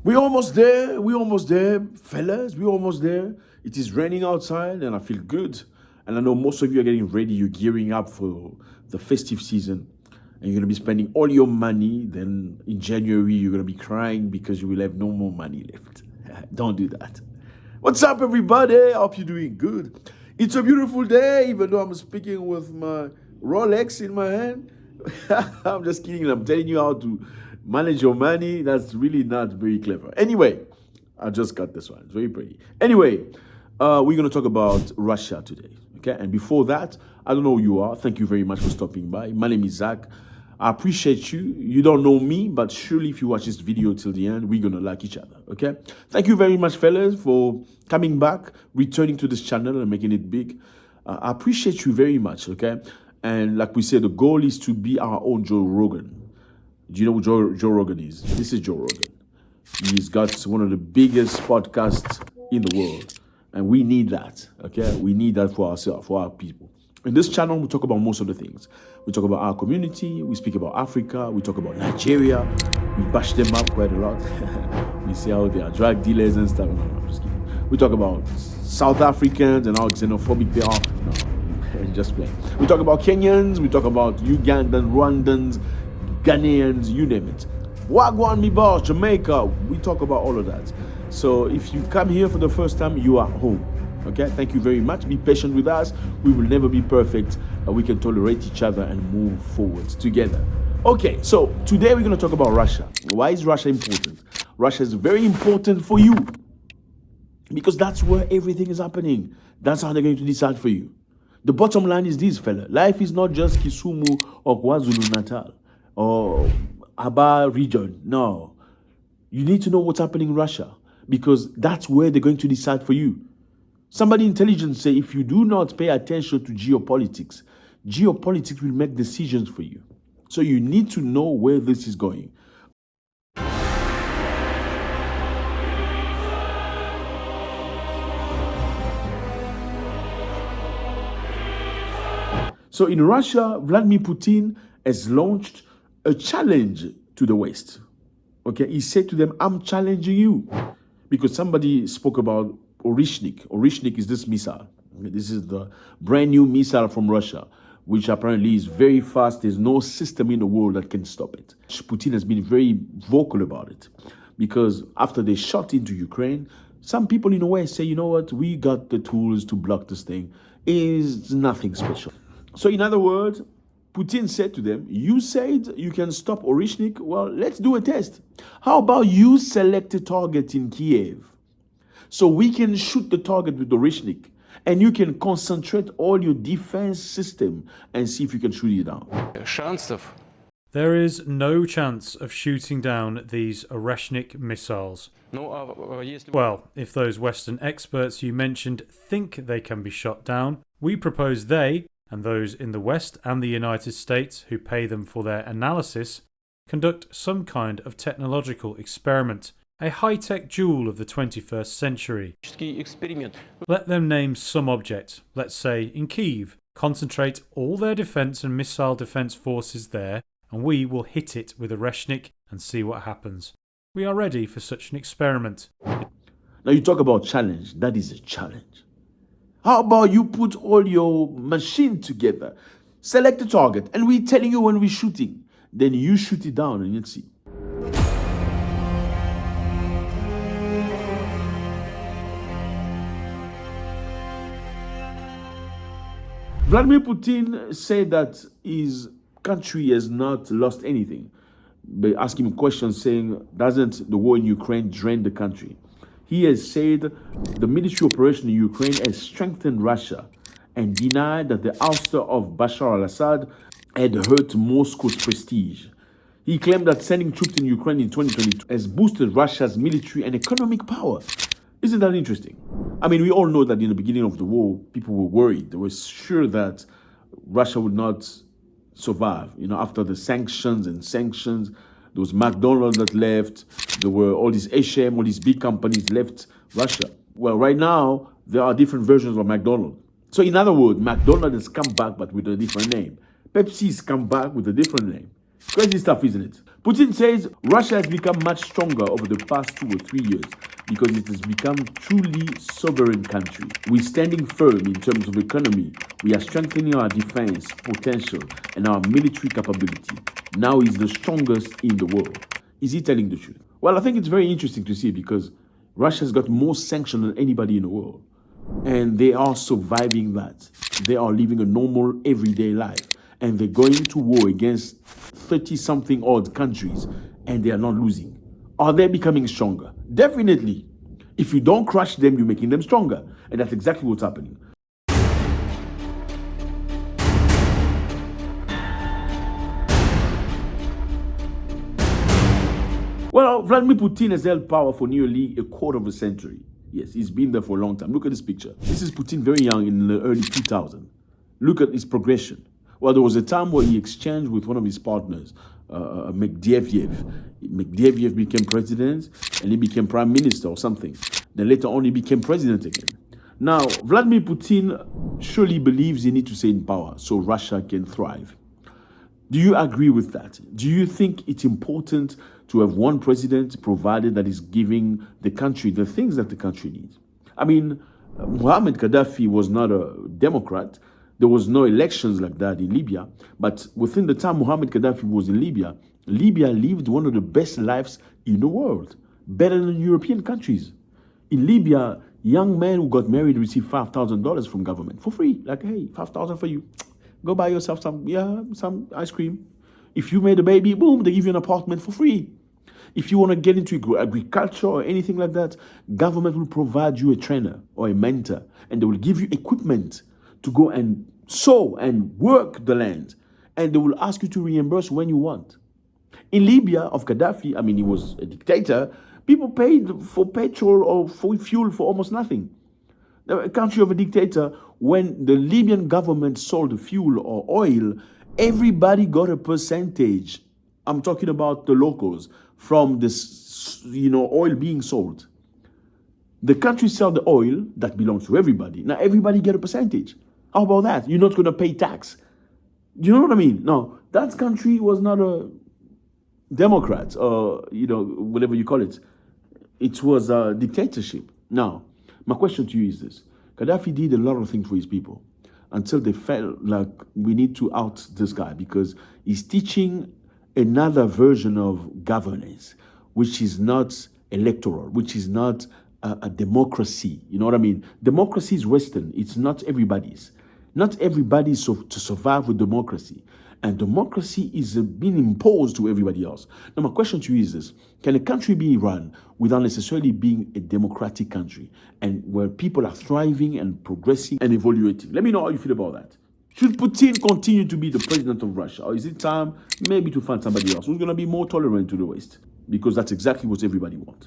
We're almost there. We're almost there, fellas. We're almost there. It is raining outside and I feel good. And I know most of you are getting ready. You're gearing up for the festive season. And you're going to be spending all your money. Then in January, you're going to be crying because you will have no more money left. Don't do that. What's up, everybody? I hope you're doing good. It's a beautiful day, even though I'm speaking with my Rolex in my hand. I'm just kidding. I'm telling you how to manage your money. That's really not very clever. Anyway, I just got this one. It's very pretty. Anyway, we're going to talk about Russia today. Okay. And before that, I don't know who you are. Thank you very much for stopping by. My name is Zack. I appreciate you. You don't know me, but surely if you watch this video till the end, we're going to like each other. Okay. Thank you very much, fellas, for coming back, returning to this channel and making it big. I appreciate you very much. Okay. And like we said, the goal is to be our own Joe Rogan. Do you know who Joe Rogan is? This is Joe Rogan. He's got one of the biggest podcasts in the world. And we need that, okay? We need that for ourselves, for our people. In this channel, we talk about most of the things. We talk about our community. We speak about Africa. We talk about Nigeria. We bash them up quite a lot. We see how they are drug dealers and stuff. No, I'm just kidding. We talk about South Africans and how xenophobic they are. No, just playing. We talk about Kenyans. We talk about Ugandans, Rwandans, Ghanaians, you name it. Wagwan, mi boss, Jamaica. We talk about all of that. So if you come here for the first time, you are home. Okay, thank you very much. Be patient with us. We will never be perfect. We can tolerate each other and move forward together. Okay, so today we're going to talk about Russia. Why is Russia important? Russia is very important for you because that's where everything is happening. That's how they're going to decide for you. The bottom line is this, fella. Life is not just Kisumu or KwaZulu-Natal or Aba region. No. You need to know what's happening in Russia because that's where they're going to decide for you. Somebody intelligent say if you do not pay attention to geopolitics, geopolitics will make decisions for you. So you need to know where this is going. So in Russia, Vladimir Putin has launched a challenge to the West. Okay, he said to them, I'm challenging you. Because somebody spoke about Oreshnik. Oreshnik is this missile. This is the brand new missile from Russia, which apparently is very fast. There's no system in the world that can stop it. Putin has been very vocal about it. Because after they shot into Ukraine, some people in the West say, you know what, we got the tools to block this thing. It's nothing special. So in other words, Putin said to them, you said you can stop Oreshnik? Well, let's do a test. How about you select a target in Kiev? So we can shoot the target with Oreshnik and you can concentrate all your defense system and see if you can shoot it down. There is no chance of shooting down these Oreshnik missiles. Well, if those Western experts you mentioned think they can be shot down, we propose they, and those in the West and the United States who pay them for their analysis, conduct some kind of technological experiment, a high-tech jewel of the 21st century. Let them name some object, let's say in Kyiv, concentrate all their defense and missile defense forces there, and we will hit it with Oreshnik and see what happens. We are ready for such an experiment. Now you talk about challenge. That is a challenge. How about you put all your machine together, select a target, and we're telling you when we're shooting. Then you shoot it down and you'll see. Vladimir Putin said that his country has not lost anything. By asking him questions saying, doesn't the war in Ukraine drain the country? He has said the military operation in Ukraine has strengthened Russia and denied that the ouster of Bashar al-Assad had hurt Moscow's prestige. He claimed that sending troops in Ukraine in 2022 has boosted Russia's military and economic power. Isn't that interesting? I mean, we all know that in the beginning of the war, people were worried. They were sure that Russia would not survive. You know, after the sanctions, there was McDonald's that left. There were all these HM, all these big companies left Russia. Well, right now, there are different versions of McDonald's. So in other words, McDonald's has come back, but with a different name. Pepsi's come back with a different name. Crazy stuff, isn't it? Putin says Russia has become much stronger over the past 2 or 3 years because it has become truly sovereign country. We're standing firm in terms of economy. We are strengthening our defense potential and our military capability. Now he's the strongest in the world. Is he telling the truth? Well, I think it's very interesting to see because Russia's got more sanctions than anybody in the world. And they are surviving that. They are living a normal, everyday life. And they're going to war against 30-something odd countries, and they are not losing. Are they becoming stronger? Definitely. If you don't crush them, you're making them stronger. And that's exactly what's happening. Well, Vladimir Putin has held power for nearly a quarter of a century. Yes, he's been there for a long time. Look at this picture. This is Putin very young in the early 2000s. Look at his progression. Well, there was a time where he exchanged with one of his partners, Medvedev. Medvedev became president and he became prime minister or something. Then later on, he became president again. Now, Vladimir Putin surely believes he needs to stay in power so Russia can thrive. Do you agree with that? Do you think it's important to have one president provided that is giving the country the things that the country needs? I mean, Muammar Gaddafi was not a Democrat. There was no elections like that in Libya. But within the time Muammar Gaddafi was in Libya, Libya lived one of the best lives in the world, better than European countries. In Libya, young men who got married received $5,000 from government for free. Like, hey, $5,000 for you. Go buy yourself some ice cream. If you made a baby, boom, they give you an apartment for free. If you want to get into agriculture or anything like that, government will provide you a trainer or a mentor, and they will give you equipment to go and sow and work the land. And they will ask you to reimburse when you want. In Libya of Gaddafi, I mean, he was a dictator, people paid for petrol or for fuel for almost nothing. A country of a dictator, when the Libyan government sold fuel or oil, everybody got a percentage. I'm talking about the locals from this, oil being sold. The country sell the oil that belongs to everybody. Now everybody get a percentage. How about that? You're not going to pay tax. You know what I mean? No, that country was not a Democrat or, whatever you call it. It was a dictatorship. Now, my question to you is this. Gaddafi did a lot of things for his people until they felt like we need to out this guy because he's teaching another version of governance, which is not electoral, which is not a democracy. You know what I mean? Democracy is Western. It's not everybody's. Not everybody is to survive with democracy. And democracy is being imposed to everybody else. Now, my question to you is this. Can a country be run without necessarily being a democratic country and where people are thriving and progressing and evaluating? Let me know how you feel about that. Should Putin continue to be the president of Russia? Or is it time maybe to find somebody else who's going to be more tolerant to the West? Because that's exactly what everybody wants.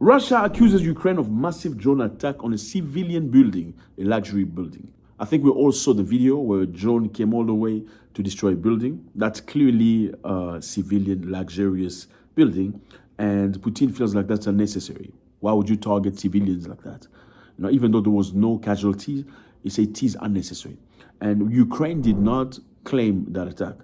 Russia accuses Ukraine of massive drone attack on a civilian building, a luxury building. I think we all saw the video where a drone came all the way to destroy a building. That's clearly a civilian, luxurious building, and Putin feels like that's unnecessary. Why would you target civilians like that? Even though there was no casualties, he said it is unnecessary. And Ukraine did not claim that attack.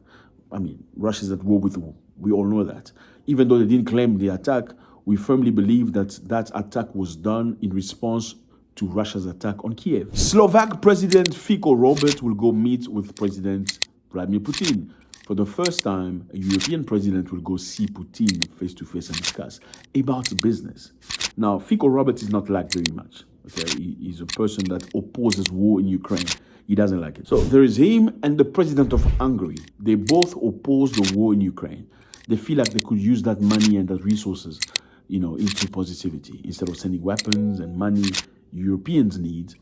I mean, Russia's at war with war. We all know that. Even though they didn't claim the attack, we firmly believe that that attack was done in response to Russia's attack on Kiev. Slovak President Fico Robert will go meet with President Vladimir Putin. For the first time, a European president will go see Putin face-to-face and discuss about business. Now, Fico Robert is not liked very much. Okay, he's a person that opposes war in Ukraine. He doesn't like it. So there is him and the president of Hungary. They both oppose the war in Ukraine. They feel like they could use that money and that resources into positivity. Instead of sending weapons and money Europeans need,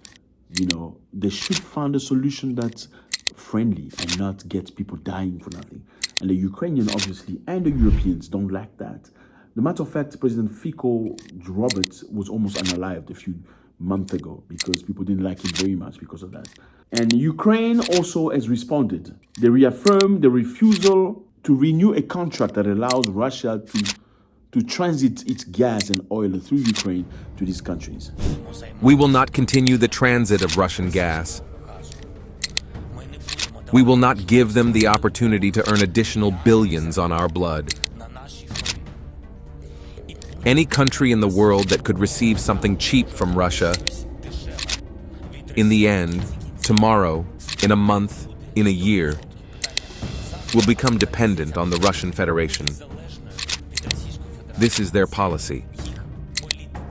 they should find a solution that's friendly and not get people dying for nothing. And the Ukrainians, obviously, and the Europeans don't like that. The matter of fact, President Fico Robert was almost unalived a few months ago because people didn't like him very much because of that. And Ukraine also has responded. They reaffirmed the refusal to renew a contract that allows Russia to transit its gas and oil through Ukraine to these countries. We will not continue the transit of Russian gas. We will not give them the opportunity to earn additional billions on our blood. Any country in the world that could receive something cheap from Russia, in the end, tomorrow, in a month, in a year, will become dependent on the Russian Federation. This is their policy.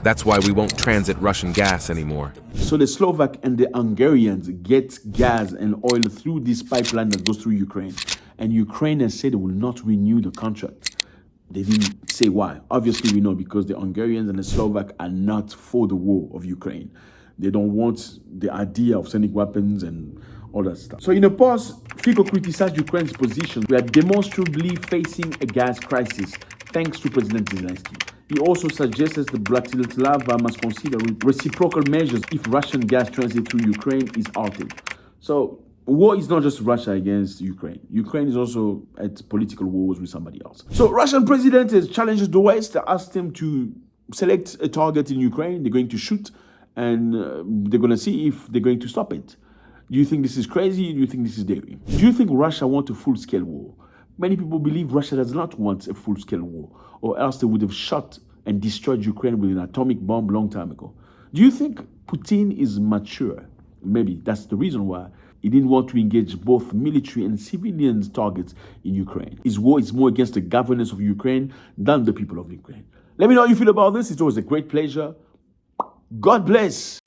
That's why we won't transit Russian gas anymore. So the Slovak and the Hungarians get gas and oil through this pipeline that goes through Ukraine. And Ukraine has said they will not renew the contract. They didn't say why. Obviously, we know because the Hungarians and the Slovak are not for the war of Ukraine. They don't want the idea of sending weapons and all that stuff. So in a post, Fico criticized Ukraine's position. We are demonstrably facing a gas crisis thanks to President Zelensky. He also suggests that Bratislava must consider reciprocal measures if Russian gas transit through Ukraine is halted. So war is not just Russia against Ukraine. Ukraine is also at political wars with somebody else. So Russian president has challenged the West, asked them to select a target in Ukraine. They're going to shoot and they're going to see if they're going to stop it. Do you think this is crazy? Do you think this is daring? Do you think Russia wants a full-scale war? Many people believe Russia does not want a full-scale war, or else they would have shot and destroyed Ukraine with an atomic bomb long time ago. Do you think Putin is mature? Maybe that's the reason why he didn't want to engage both military and civilian targets in Ukraine. His war is more against the governance of Ukraine than the people of Ukraine. Let me know how you feel about this. It's always a great pleasure. God bless.